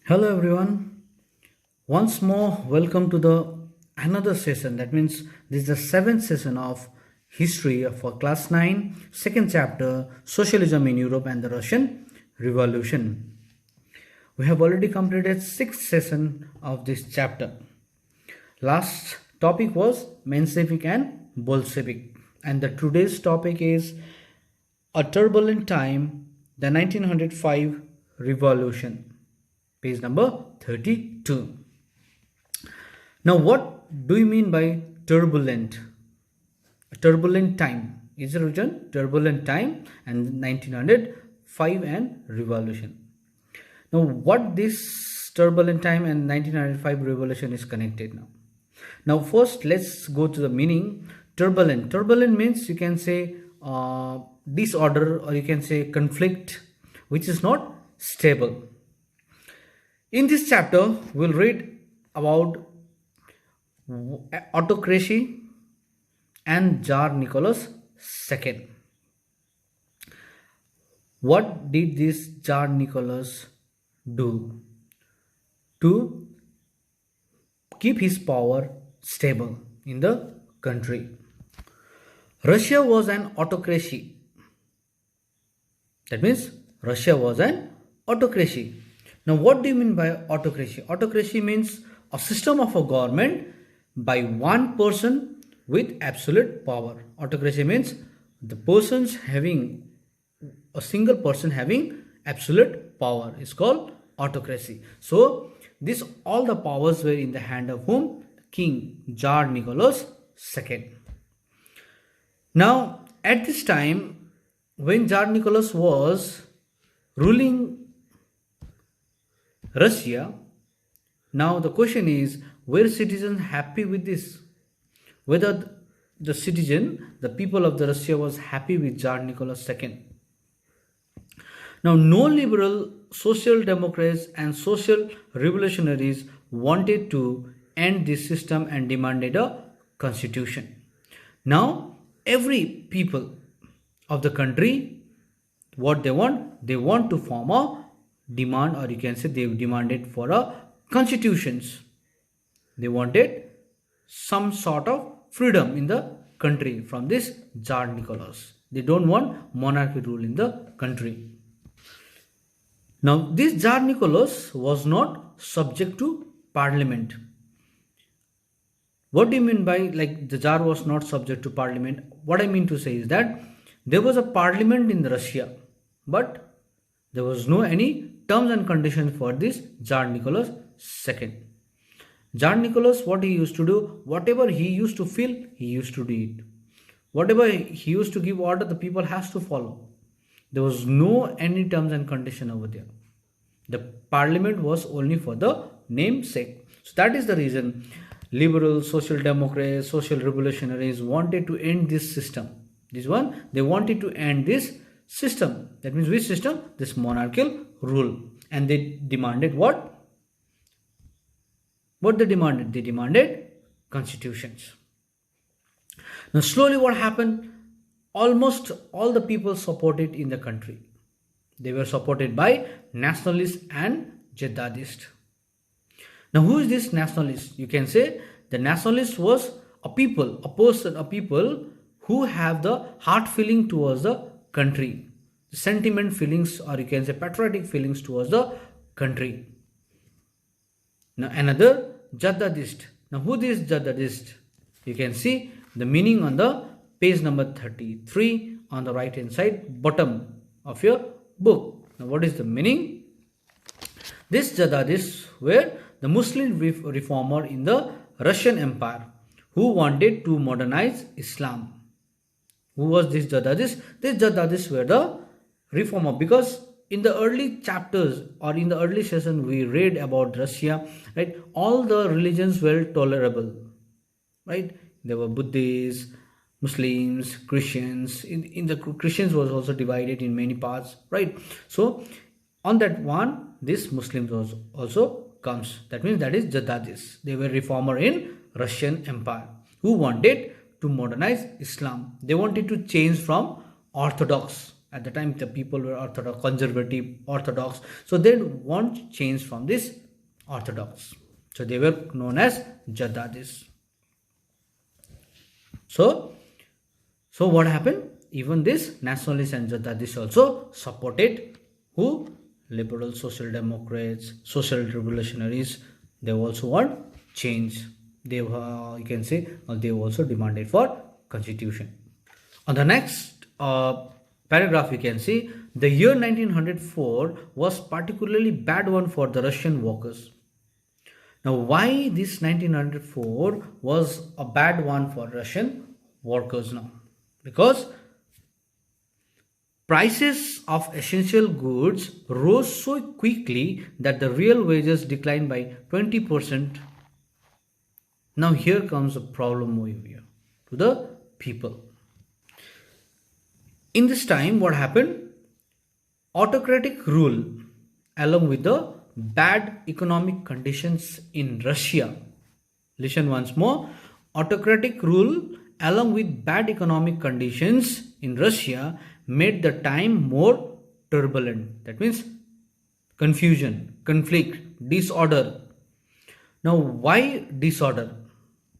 Hello everyone. Once more, welcome to the another session. That means this is the seventh session of history for class 9, second chapter, Socialism in Europe and the Russian Revolution. We have already completed sixth session of this chapter. Last topic was Menshevik and Bolshevik, and the today's topic is a turbulent time, the 1905 revolution. Page number 32. Now, what do you mean by turbulent? A turbulent time is a written turbulent time and 1905 and revolution. Now, what this turbulent time and 1905 revolution is connected now? Now, first let's go to the meaning. Turbulent. Turbulent means you can say disorder, or you can say conflict, which is not stable. In this chapter, we'll read about autocracy and Tsar Nicholas II. What did this Tsar Nicholas do to keep his power stable in the country? Russia was an autocracy. That means Russia was an autocracy. Now, what do you mean by autocracy? Autocracy means a system of a government by one person with absolute power. Autocracy means the persons having a single person having absolute power is called autocracy. So, this all the powers were in the hand of whom? King Tsar Nicholas II. Now, at this time, when Tsar Nicholas was ruling Russia, now the question is, were citizens happy with this? Whether the people of the Russia was happy with Tsar Nicholas II. Now, no liberal, social democrats and social revolutionaries wanted to end this system and demanded a constitution. Now, every people of the country, what they want to form a demand, or you can say they demanded for a constitutions. They wanted some sort of freedom in the country from this Tsar Nicholas. They don't want monarchy rule in the country. Now, this Tsar Nicholas was not subject to parliament. What do you mean by like the Tsar was not subject to parliament? What I mean to say is that there was a parliament in Russia, but there was no any terms and conditions for this Tsar Nicholas II. Tsar Nicholas, what he used to do, whatever he used to feel, he used to do it. Whatever he used to give order, the people has to follow. There was no any terms and condition over there. The parliament was only for the namesake. So that is the reason liberals, social democrats, social revolutionaries wanted to end this system. This one, they wanted to end this system. That means which system? This monarchical rule. And they demanded what? What they demanded? They demanded constitutions. Now slowly what happened? Almost all the people supported in the country. They were supported by nationalists and jihadists. Now who is this nationalist? You can say the nationalist was a people who have the heart feeling towards the country, sentiment feelings, or you can say patriotic feelings towards the country. Now another jihadist. Now who is jihadist? You can see the meaning on the page number 33 on the right hand side bottom of your book. Now what is the meaning? This jihadists were the Muslim reformer in the Russian Empire who wanted to modernize Islam. Who was this jihadist? These jihadists were the reformer, because in the early chapters or in the early session we read about Russia, right? All the religions were tolerable, right? There were Buddhists, Muslims, Christians. In the Christians was also divided in many parts, right? So on that one, this Muslims was also comes. That means that is jihadists. They were reformer in Russian Empire who wanted to modernize Islam. They wanted to change from Orthodox At the time, the people were orthodox, conservative, orthodox. So they want change from this orthodox. So they were known as Jaddadis. So what happened? Even this nationalists and Jaddadis also supported who? Liberal social democrats, social revolutionaries. They also want change. They you can say they also demanded for constitution. On the next paragraph, you can see the year 1904 was particularly bad one for the Russian workers. Now, why this 1904 was a bad one for Russian workers now? Because prices of essential goods rose so quickly that the real wages declined by 20%. Now here comes a problem over here to the people. In this time, what happened? Autocratic rule along with the bad economic conditions in Russia. Listen once more. Autocratic rule along with bad economic conditions in Russia made the time more turbulent. That means confusion, conflict, disorder. Now, why disorder?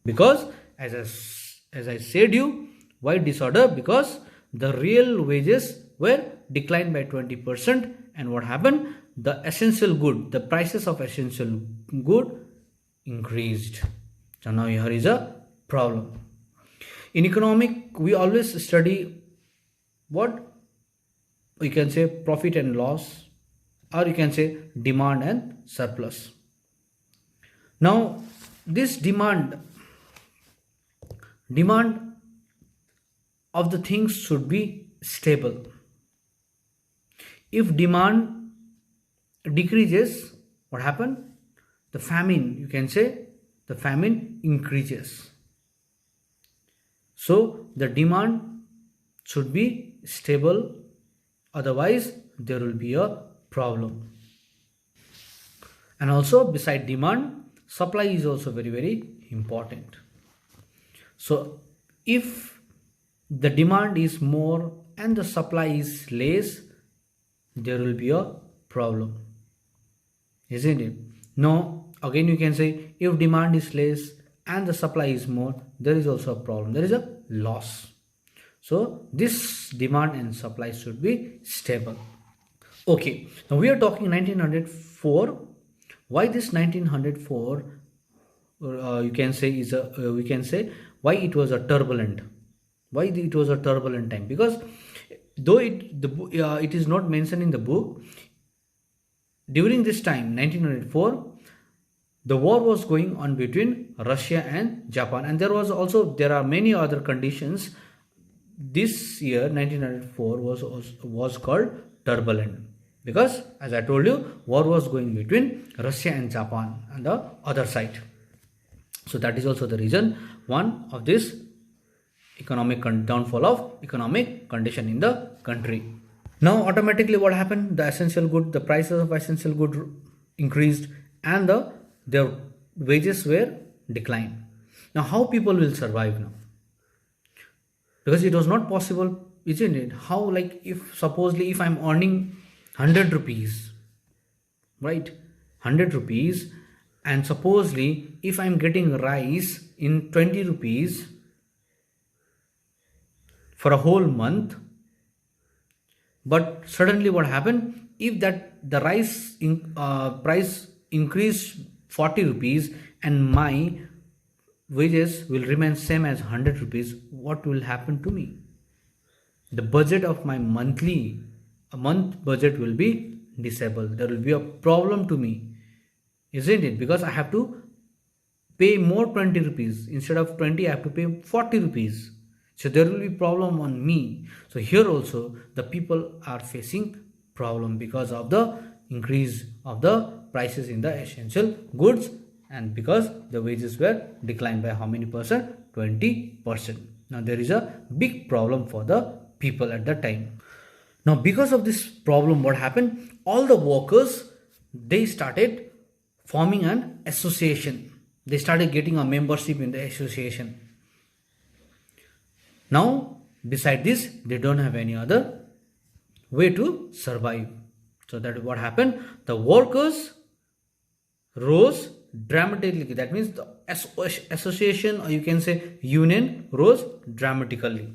Because as I said you, why disorder? Because the real wages were declined by 20%, and what happened? The essential good, the prices of essential good increased. So now here is a problem. In economic, we always study what we can say profit and loss, or you can say demand and surplus. Now this demand of the things should be stable. If demand decreases, what happens? The famine, you can say the famine increases. So the demand should be stable, otherwise there will be a problem. And also beside demand, supply is also very, very important. So if the demand is more and the supply is less, there will be a problem, isn't it? No, again you can say if demand is less and the supply is more, there is also a problem, there is a loss. So this demand and supply should be stable. Okay, now we are talking 1904. Why this 1904? You can say is a we can say why it was a turbulent. Why it was a turbulent time? Because though it is not mentioned in the book, during this time 1904, the war was going on between Russia and Japan, and there are many other conditions. This year 1904 was called turbulent because, as I told you, war was going between Russia and Japan on the other side. So that is also the reason, one of this economic downfall of economic condition in the country. Now automatically what happened? The essential good, the prices of essential good increased, and their wages were declined. Now how people will survive now? Because it was not possible, isn't it? How, like, if supposedly if I'm earning 100 rupees, right, 100 rupees, and supposedly if I'm getting rice in 20 rupees for a whole month, but suddenly what happened? If the rice price increased 40 rupees and my wages will remain same as 100 rupees, what will happen to me? The budget of my month budget will be disabled. There will be a problem to me, isn't it? Because I have to pay more 20 rupees. Instead of 20, I have to pay 40 rupees. So there will be problem on me. So here also the people are facing problem because of the increase of the prices in the essential goods, and because the wages were declined by how many percent? 20%. Now there is a big problem for the people at that time. Now because of this problem, what happened? All the workers, they started forming an association. They started getting a membership in the association. Now beside this, they don't have any other way to survive. So that is what happened. The workers rose dramatically. That means the association, or you can say union, rose dramatically.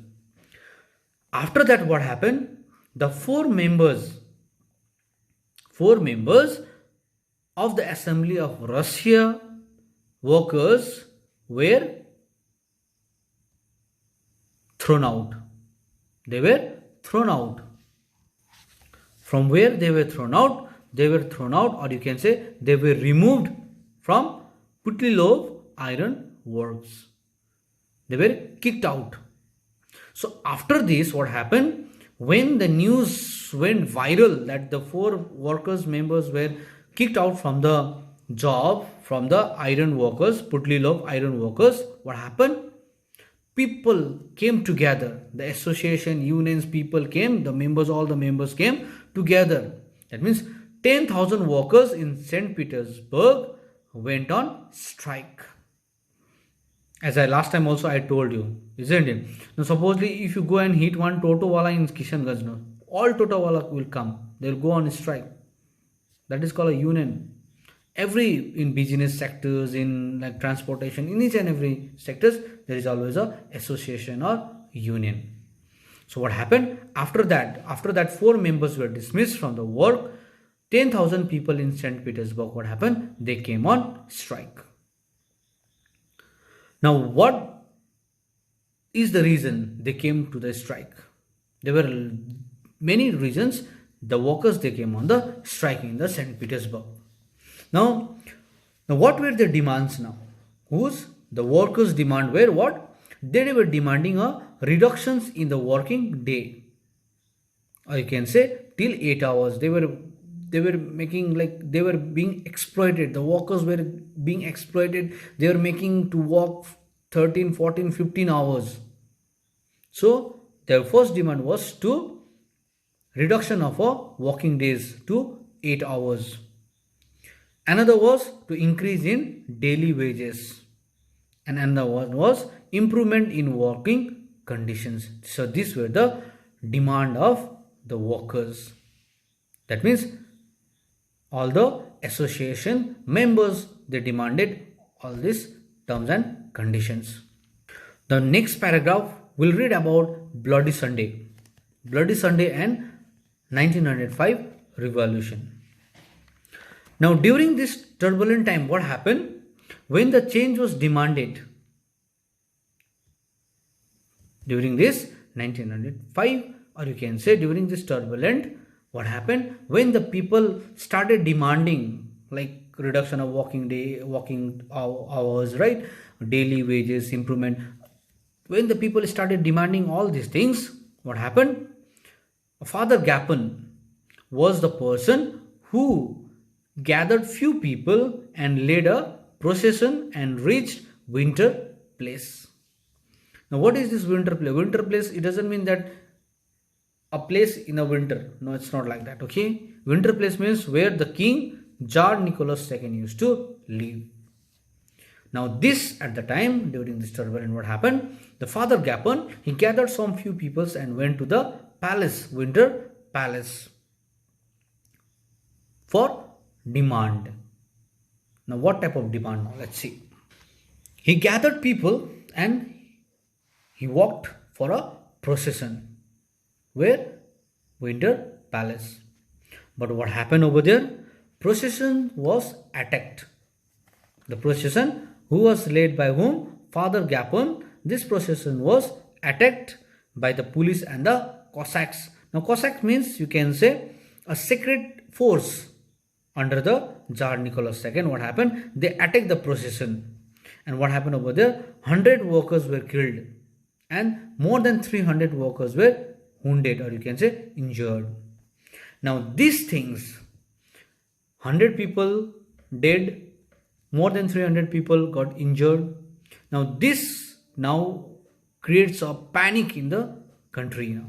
After that, what happened? The four members of the Assembly of Russia workers were thrown out. They were thrown out. From where they were thrown out? They were thrown out, or you can say they were removed from Putlilov Iron Works. They were kicked out. So after this, what happened? When the news went viral that the four workers members were kicked out from the job, from the iron workers, Putlilov Iron Workers, what happened? People came together. The association, unions, people came. All the members came together. That means 10,000 workers in St. Petersburg went on strike. As I last time also I told you, isn't it? Now supposedly if you go and hit one Toto wala in Kishanganj, no, all Toto wala will come. They will go on strike. That is called a union. In business sectors, in like transportation, in each and every sectors, there is always a association or union. So what happened? After that 4 members were dismissed from the work. 10,000 people in St. Petersburg, what happened? They came on strike. Now what is the reason they came to the strike? There were many reasons. The workers, they came on the strike in the St. Petersburg. Now what were their demands now? The workers' demand were what? They were demanding a reductions in the working day. Or you can say till 8 hours. They were making, like, they were being exploited. The workers were being exploited. They were making to work 13, 14, 15 hours. So their first demand was to reduction of working days to 8 hours. Another was to increase in daily wages. And another one was improvement in working conditions. So these were the demand of the workers. That means all the association members, they demanded all these terms and conditions. The next paragraph will read about Bloody Sunday. Bloody Sunday and 1905 revolution. Now during this turbulent time, what happened? When the change was demanded, during this 1905, or you can say during this turbulent, what happened? When the people started demanding like reduction of working hours, right? Daily wages, improvement. When the people started demanding all these things, what happened? Father Gapon was the person who gathered few people and led a procession and reached Winter Place. Now what is this Winter Place? Winter Place, it doesn't mean that a place in a winter. No, it's not like that. Okay, Winter Place means where the king Tsar Nicholas II used to live. Now this, at the time during this turbulence, what happened? The Father Gapon, he gathered some few peoples and went to the palace, Winter Palace, for demand. Now what type of demand? Now let's see. He gathered people and he walked for a procession. Where? Winter Palace. But what happened over there? Procession was attacked. The procession, who was led by whom? Father Gapon. This procession was attacked by the police and the Cossacks. Now Cossack means, you can say, a secret force under the Tsar Nicholas II. What happened? They attacked the procession. And what happened over there? 100 workers were killed and more than 300 workers were wounded, or you can say injured. Now these things, 100 people dead, more than 300 people got injured. Now this now creates a panic in the country now.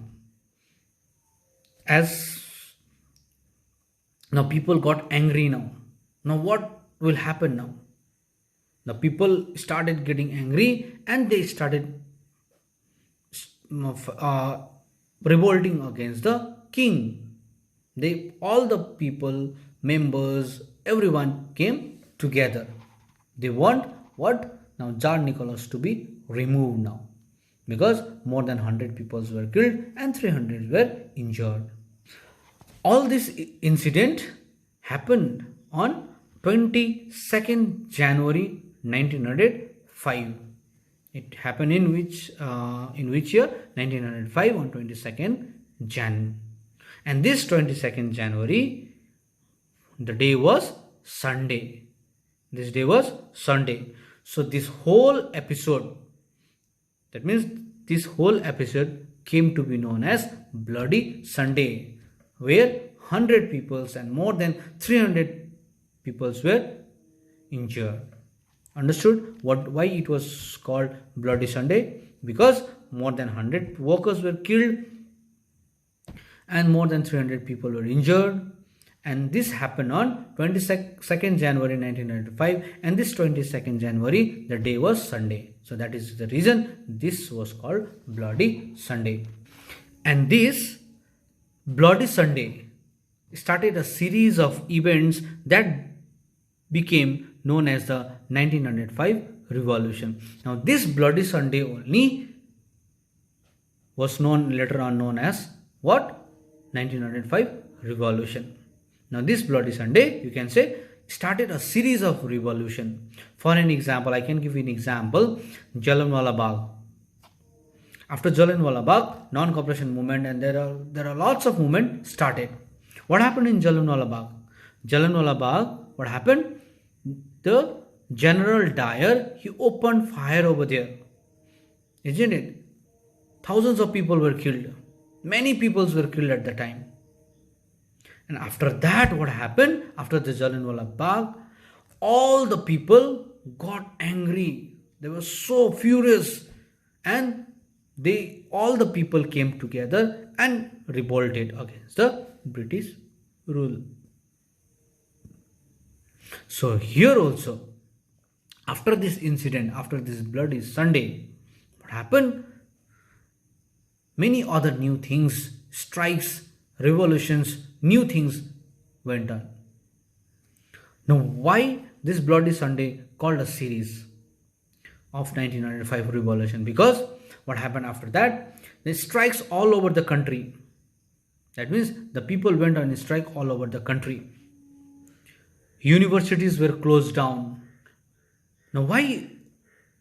As now people got angry now. Now what will happen now? The people started getting angry and they started revolting against the king. All the people, members, everyone came together. They want what? Now Tsar Nicholas to be removed now, because more than 100 people were killed and 300 were injured. All this incident happened on 22nd January 1905. It happened in which year? 1905 on 22nd Jan. And this 22nd January, the day was Sunday. This day was Sunday. So this whole episode, that means this whole episode came to be known as Bloody Sunday, where 100 peoples and more than 300 peoples were injured. Understood why it was called Bloody Sunday? Because more than 100 workers were killed and more than 300 people were injured. And this happened on 22nd January 1995, and this 22nd January, the day was Sunday. So that is the reason this was called Bloody Sunday. And this Bloody Sunday started a series of events that became known as the 1905 Revolution. Now this Bloody Sunday only was later on known as what? 1905 Revolution. Now this Bloody Sunday, you can say, started a series of revolution. For an example, I can give you an example. Jallianwala Bagh. After Jallianwala Bagh, non-cooperation movement, and there are lots of movement started. What happened in Jallianwala Bagh? Jallianwala Bagh, what happened? The General Dyer, he opened fire over there. Isn't it? Thousands of people were killed. Many peoples were killed at the time. And after that, what happened? After the Jallianwala Bagh, all the people got angry. They were so furious, and all the people came together and revolted against the British rule. So here also, after this incident, after this Bloody Sunday, what happened? Many other new things, strikes, revolutions, new things went on. Now why this Bloody Sunday called a series of 1905 Revolution? Because what happened after that? The strikes all over the country. That means the people went on a strike all over the country. Universities were closed down. Now why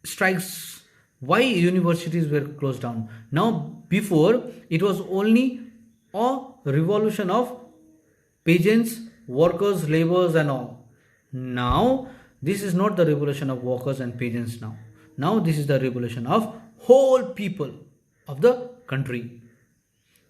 strikes? Why universities were closed down? Now before, it was only a revolution of peasants, workers, laborers and all. Now this is not the revolution of workers and peasants now. Now this is the revolution of whole people of the country.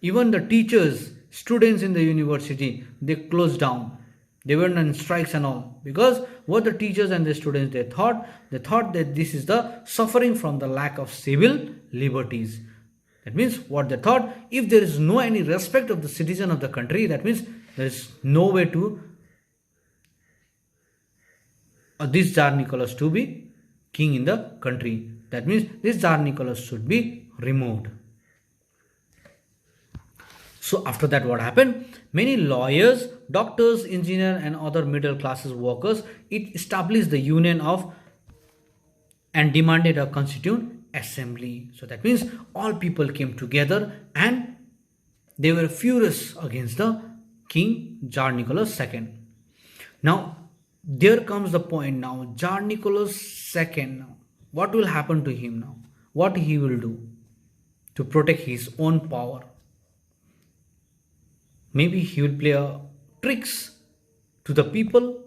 Even the teachers, students in the university, they closed down. They went on strikes and all, because what the teachers and the students they thought that this is the suffering from the lack of civil liberties. That means what they thought, if there is no any respect of the citizen of the country, that means there is no way to this Tsar Nicholas to be king in the country. That means this Tsar Nicholas should be removed. So after that, what happened? Many lawyers, doctors, engineers and other middle classes workers, it established the union of and demanded a constituent assembly. So that means all people came together and they were furious against the King Tsar Nicholas II. Now there comes the point now. Tsar Nicholas II now, what will happen to him now? What he will do to protect his own power? Maybe he will play tricks to the people,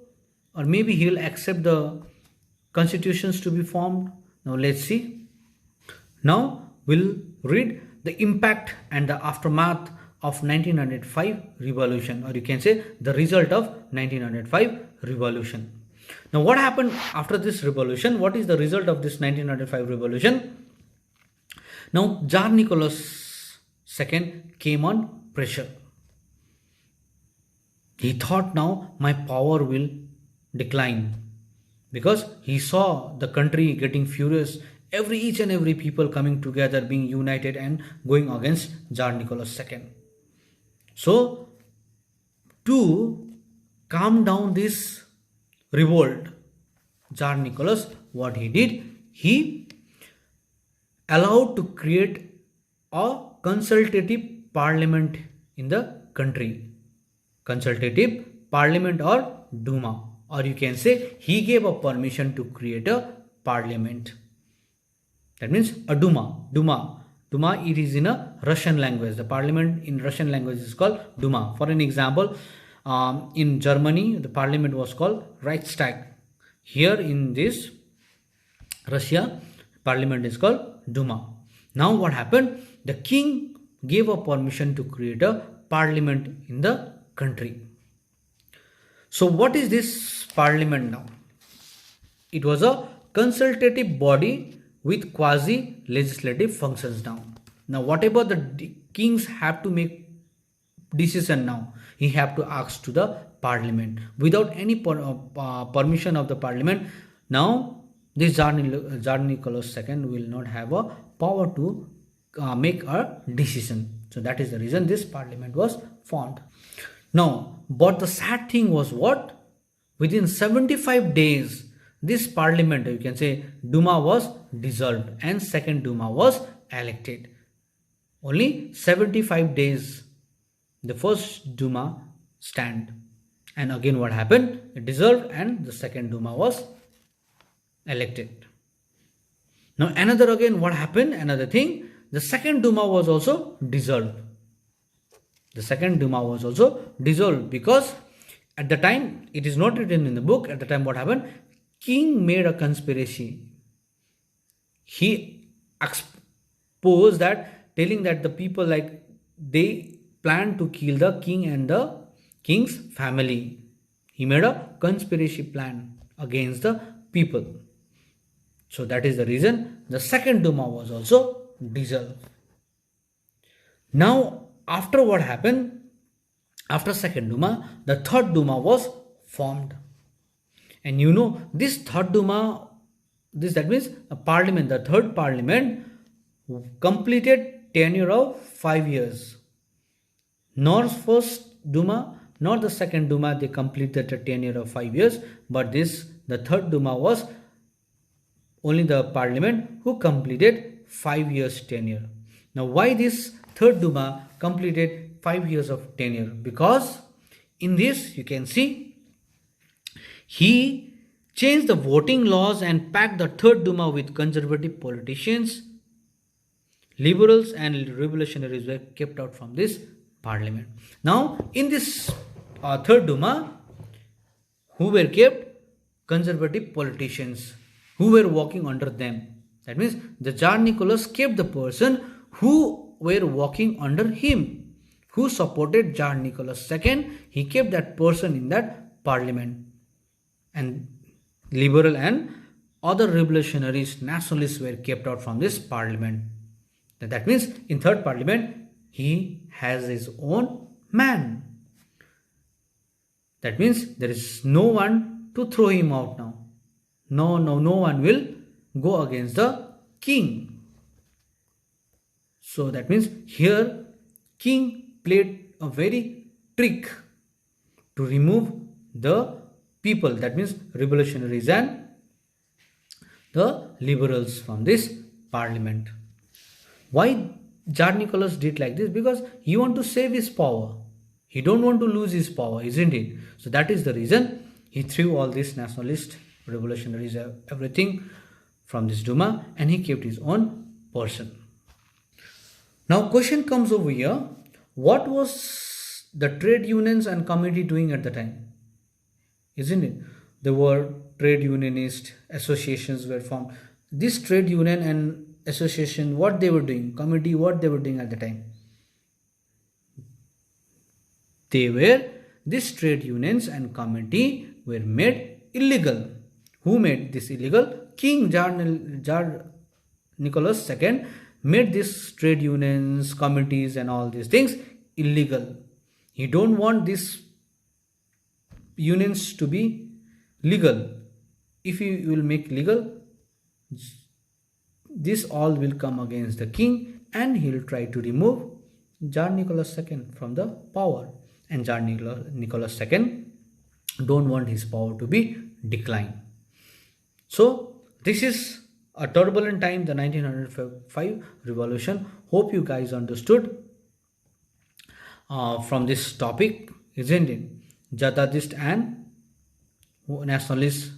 or maybe he will accept the constitutions to be formed. Now let's see. Now we'll read the impact and the aftermath of 1905 revolution, or you can say the result of 1905 revolution. Now what happened after this revolution? What is the result of this 1905 revolution? Now Tsar Nicholas II came on pressure. He thought now my power will decline, because he saw the country getting furious, each and every people coming together, being united and going against Tsar Nicholas II. So to calm down this revolt, Tsar Nicholas, what he did, he allowed to create a consultative parliament in the country. Consultative parliament or Duma, or you can say he gave a permission to create a parliament. That means a Duma, it is in a Russian language. The parliament in Russian language is called Duma. For an example, in Germany the parliament was called Reichstag. Here in this Russia, parliament is called Duma. Now what happened, the king gave a permission to create a parliament in the country. So what is this parliament now? It was a consultative body with quasi legislative functions. Now whatever the kings have to make decision, now he have to ask to the parliament without any permission of the parliament. Now this Tsar Nicholas II will not have a power to make a decision. So that is the reason this parliament was formed. Now, but the sad thing was what? Within 75 days, this parliament, you can say Duma, was dissolved and second Duma was elected. Only 75 days the first Duma stand, and again what happened? It dissolved and the second Duma was elected. Now another again what happened? Another thing, the second Duma was also dissolved. The second Duma was also dissolved because at the time, it is not written in the book, at the time what happened? King made a conspiracy. He exposed that, telling that the people, like, they planned to kill the king and the king's family. He made a conspiracy plan against the people. So that is the reason the second Duma was also dissolved. Now after what happened? After second Duma, the third Duma was formed. And you know, this third Duma, that means a parliament, the third parliament completed tenure of 5 years. Nor first Duma nor the second Duma, they completed a tenure of 5 years, but the third Duma was only the parliament who completed 5 years tenure. Now why this third Duma completed 5 years of tenure? Because in this you can see he changed the voting laws and packed the third Duma with conservative politicians. Liberals and revolutionaries were kept out from this parliament. Now in this third Duma, who were kept? Conservative politicians who were working under them. That means the Tsar Nicholas kept the person who were working under him, who supported Tsar Nicholas II. He kept that person in that parliament. And liberal and other revolutionaries, nationalists were kept out from this parliament. That means in third parliament, he has his own man. That means there is no one to throw him out now. No one will go against the king. So that means here king played a very trick to remove the people, that means revolutionaries and the liberals, from this parliament. Why Tsar Nicholas did like this? Because he want to save his power. He don't want to lose his power, isn't it? So that is the reason he threw all these nationalists, revolutionaries, everything from this Duma, and he kept his own person. Now question comes over here, what was the trade unions and committee doing at the time? Isn't it? There were trade unionist associations were formed. This trade union and association, what they were doing, committee, what they were doing at the time? These trade unions and committee were made illegal. Who made this illegal? King Tsar Nicholas II made these trade unions, committees and all these things illegal. He don't want these unions to be legal. If he will make legal, this all will come against the king and he will try to remove Tsar Nicholas II from the power, and Tsar Nicholas II don't want his power to be declined. So this is a turbulent time, the 1905 revolution. Hope you guys understood from this topic, isn't it? Jatadist and nationalist,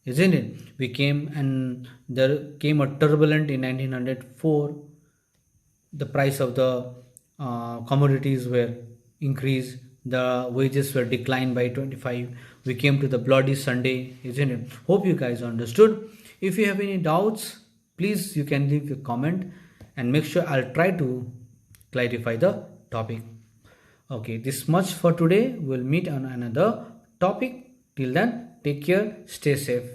isn't it? We came, and there came a turbulent in 1904. The price of the commodities were increased, the wages were declined by 25. We came to the bloody Sunday, isn't it? Hope you guys understood. If you have any doubts, please you can leave a comment, and make sure I'll try to clarify the topic. Okay, this much for today. We'll meet on another topic. Till then, take care, stay safe.